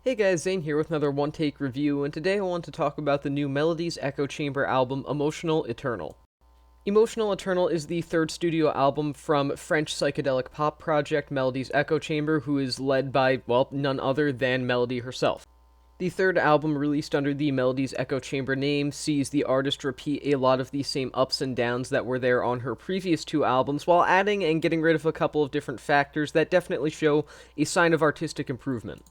Hey guys, Zane here with another one-take review, and today I want to talk about the new Melody's Echo Chamber album, Emotional Eternal. Emotional Eternal is the third studio album from French psychedelic pop project Melody's Echo Chamber, who is led by, well, none other than Melody herself. The third album, released under the Melody's Echo Chamber name, sees the artist repeat a lot of the same ups and downs that were there on her previous two albums, while adding and getting rid of a couple of different factors that definitely show a sign of artistic improvement.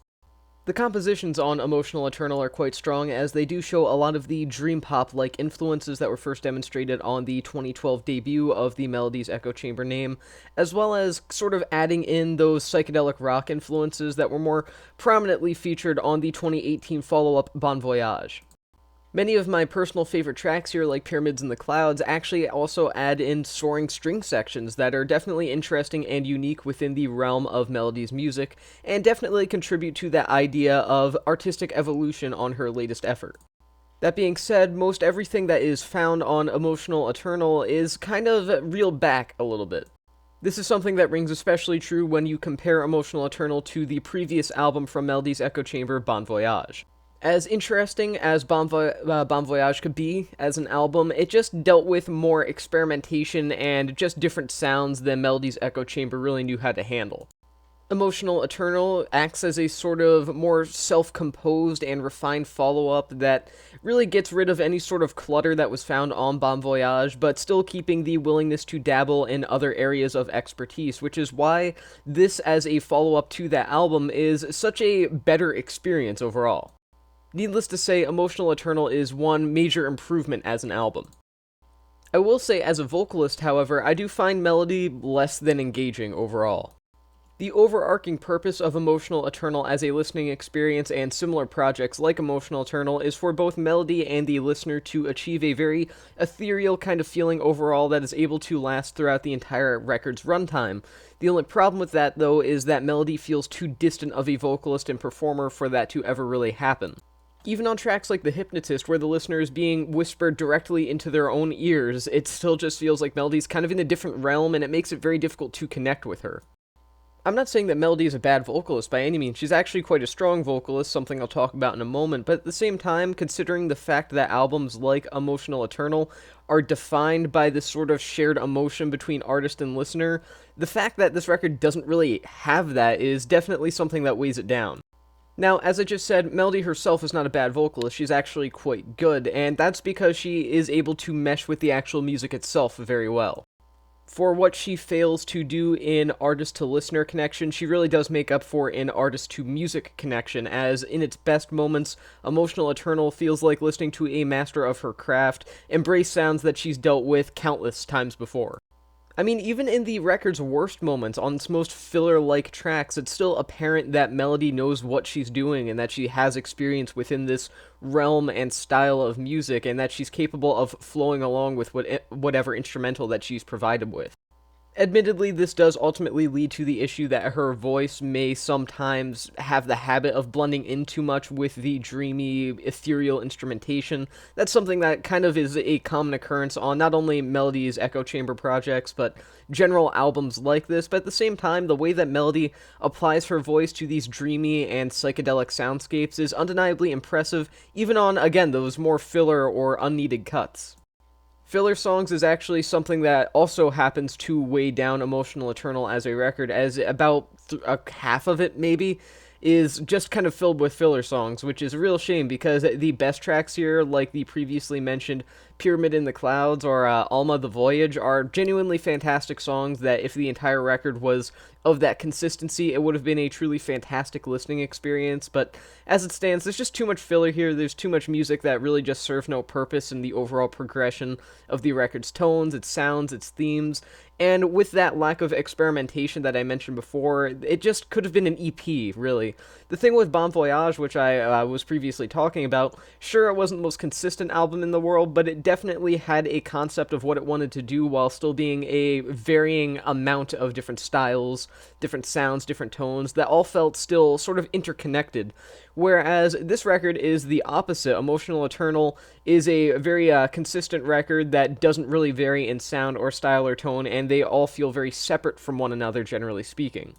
The compositions on Emotional Eternal are quite strong, as they do show a lot of the dream pop-like influences that were first demonstrated on the 2012 debut of the Melody's Echo Chamber name, as well as sort of adding in those psychedelic rock influences that were more prominently featured on the 2018 follow-up Bon Voyage. Many of my personal favorite tracks here, like Pyramids in the Clouds, actually also add in soaring string sections that are definitely interesting and unique within the realm of Melody's music, and definitely contribute to that idea of artistic evolution on her latest effort. That being said, most everything that is found on Emotional Eternal is kind of reeled back a little bit. This is something that rings especially true when you compare Emotional Eternal to the previous album from Melody's Echo Chamber, Bon Voyage. As interesting as Bon Voyage could be as an album, it just dealt with more experimentation and just different sounds than Melody's Echo Chamber really knew how to handle. Emotional Eternal acts as a sort of more self-composed and refined follow-up that really gets rid of any sort of clutter that was found on Bon Voyage, but still keeping the willingness to dabble in other areas of expertise, which is why this as a follow-up to that album is such a better experience overall. Needless to say, Emotional Eternal is one major improvement as an album. I will say, as a vocalist, however, I do find Melody less than engaging overall. The overarching purpose of Emotional Eternal as a listening experience and similar projects like Emotional Eternal is for both Melody and the listener to achieve a very ethereal kind of feeling overall that is able to last throughout the entire record's runtime. The only problem with that, though, is that Melody feels too distant of a vocalist and performer for that to ever really happen. Even on tracks like The Hypnotist, where the listener is being whispered directly into their own ears, it still just feels like Melody's kind of in a different realm, and it makes it very difficult to connect with her. I'm not saying that Melody is a bad vocalist by any means. She's actually quite a strong vocalist, something I'll talk about in a moment, but at the same time, considering the fact that albums like Emotional Eternal are defined by this sort of shared emotion between artist and listener, the fact that this record doesn't really have that is definitely something that weighs it down. Now, as I just said, Melody herself is not a bad vocalist. She's actually quite good, and that's because she is able to mesh with the actual music itself very well. For what she fails to do in artist-to-listener connection, she really does make up for in artist-to-music connection, as in its best moments, Emotional Eternal feels like listening to a master of her craft, embrace sounds that she's dealt with countless times before. I mean, even in the record's worst moments, on its most filler-like tracks, it's still apparent that Melody knows what she's doing and that she has experience within this realm and style of music, and that she's capable of flowing along with whatever instrumental that she's provided with. Admittedly, this does ultimately lead to the issue that her voice may sometimes have the habit of blending in too much with the dreamy, ethereal instrumentation. That's something that kind of is a common occurrence on not only Melody's Echo Chamber projects, but general albums like this, but at the same time, the way that Melody applies her voice to these dreamy and psychedelic soundscapes is undeniably impressive, even on, again, those more filler or unneeded cuts. Filler songs is actually something that also happens to weigh down Emotional Eternal as a record, as about half of it, maybe, is just kind of filled with filler songs, which is a real shame because the best tracks here, like the previously mentioned Pyramid in the Clouds or Alma the Voyage, are genuinely fantastic songs that if the entire record was of that consistency, it would have been a truly fantastic listening experience, but as it stands, there's just too much filler here, there's too much music that really just serves no purpose in the overall progression of the record's tones, its sounds, its themes, and with that lack of experimentation that I mentioned before, it just could have been an EP, really. The thing with Bon Voyage, which I was previously talking about, sure, it wasn't the most consistent album in the world, but it definitely had a concept of what it wanted to do while still being a varying amount of different styles, different sounds, different tones, that all felt still sort of interconnected. Whereas this record is the opposite. Emotional Eternal is a very consistent record that doesn't really vary in sound or style or tone, and they all feel very separate from one another, generally speaking.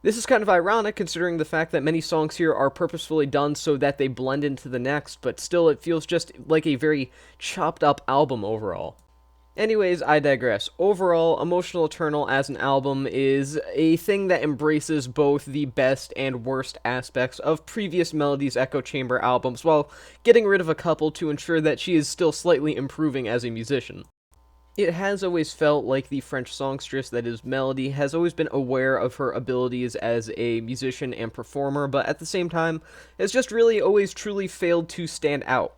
This is kind of ironic considering the fact that many songs here are purposefully done so that they blend into the next, but still it feels just like a very chopped up album overall. Anyways, I digress. Overall, Emotional Eternal as an album is a thing that embraces both the best and worst aspects of previous Melody's Echo Chamber albums while getting rid of a couple to ensure that she is still slightly improving as a musician. It has always felt like the French songstress that is Melody has always been aware of her abilities as a musician and performer, but at the same time, has just really always truly failed to stand out.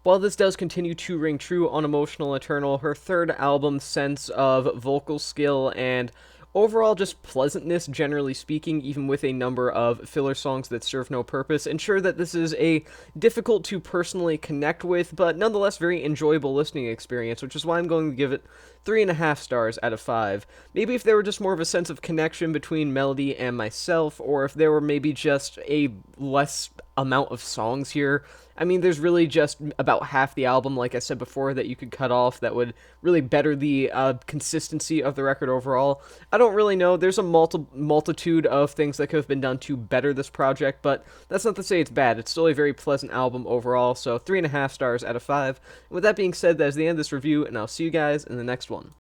While this does continue to ring true on Emotional Eternal, her third album's sense of vocal skill and overall just pleasantness, generally speaking, even with a number of filler songs that serve no purpose, ensure that this is a difficult to personally connect with, but nonetheless very enjoyable listening experience, which is why I'm going to give it 3.5 stars out of 5. Maybe if there were just more of a sense of connection between Melody and myself, or if there were maybe just a less amount of songs here. I mean, there's really just about half the album, like I said before, that you could cut off that would really better the consistency of the record overall. I don't really know. There's a multitude of things that could have been done to better this project, but that's not to say it's bad. It's still a very pleasant album overall, so 3.5 stars out of 5. And with that being said, that is the end of this review, and I'll see you guys in the next one.